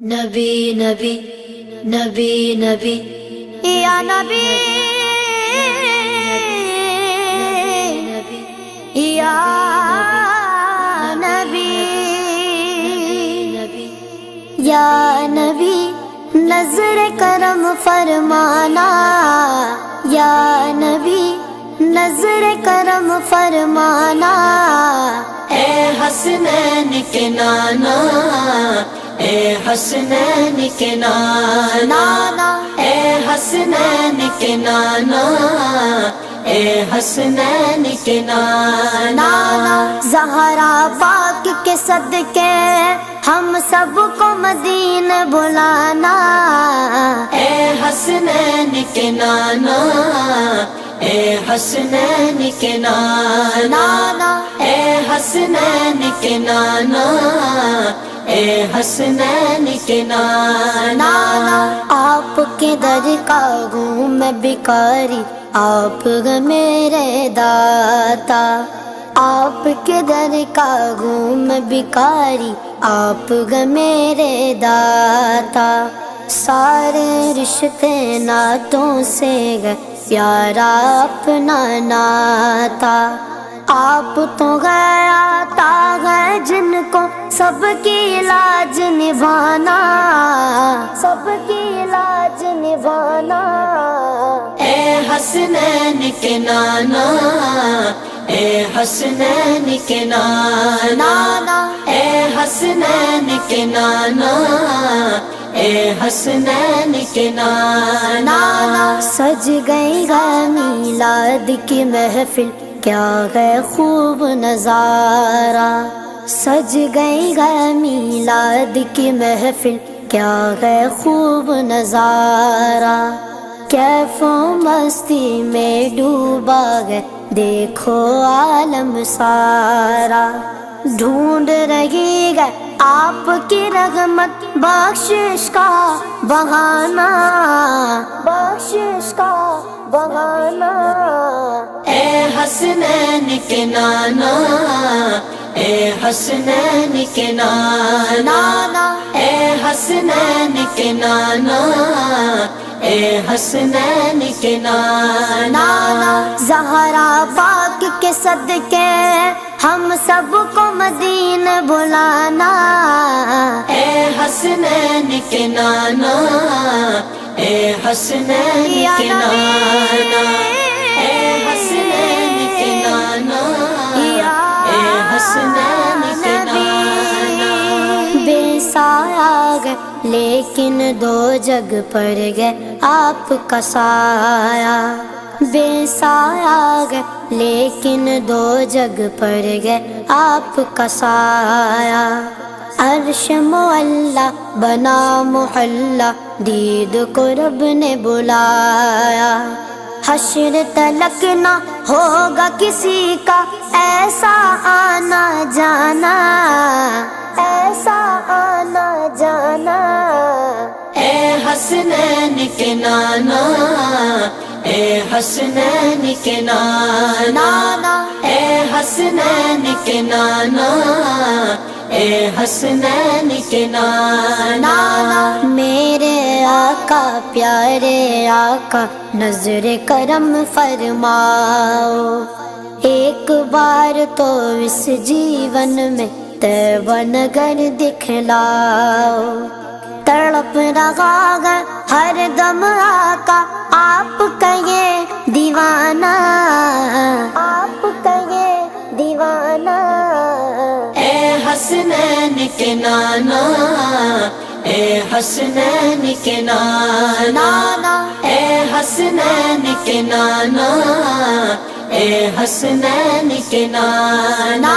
نبی نبی نبی نبی یا نبی یا نبی یا نبی نظر کرم فرمانا یا نبی نظر کرم فرمانا اے حسنین کے نانا اے حسنین کے نانا اے حسنین کے نانا اے حسنین کے نانا زہرا پاک کے صدقے ہم سب کو مدینہ بلانا اے حسنین کے نانا اے حسنین کے نانا اے حسنین کے نانا اے حسنین کے نانا آپ کے در کا ہوں میں بھکاری آپ میرے داتا آپ کے در کا ہوں میں بھکاری آپ میرے داتا سارے رشتے ناتوں سے گئے پیارا اپنا ناتا آپ تو گیا تا ہے جن کو سب کی لاج نبھانا سب کی لاج نبھانا اے حسنین کے نانا اے حسنین کے نانا اے حسنین کے نانا اے حسنین کے نانا سج گئی ہے میلاد کی محفل کیا ہے خوب نظارہ سج گئی ہے میلاد کی محفل کیا ہے خوب نظارہ کیف و مستی میں ڈوبا ہے دیکھو عالم سارا ڈھونڈ رہی ہے آپ کی رحمت بخشش کا بہانا بخشش کا بہانا اے حسنین کے نانا اے حسنین کے نانا اے حسنین کے نانا اے حسنین کے نانا زہرا پاک کے صدقے ہم سب کو مدینہ بلانا اے حسنین کے نانا اے حسنین کے نانا اے حسنین کے نانا اے حسنین کے نانا بے سایہ گئے لیکن دو جگ پڑ گئے آپ کا سایہ بے سایہ گئے لیکن دو جگ پڑ گئے آپ کا سایہ عرش معلا بنا محلہ دید کو رب نے بلایا حشر تلک نہ ہوگا کسی کا ایسا آنا جانا ایسا آنا جانا اے حسنین کے نانا اے حسنین کے نانا اے حسنین کے نانا اے حسنین کے نانا میرے آقا پیارے آقا نظر کرم فرماؤ ایک بار تو اس جیون میں طیبہ نگر دکھلاؤ تڑپ رہا ہے ہر دم آقا آپ کا یہ دیوانہ آپ کا یہ دیوانہ اے حسنین کے نانا اے حسنین کے نانا اے حسنین کے نانا اے حسنین کے نانا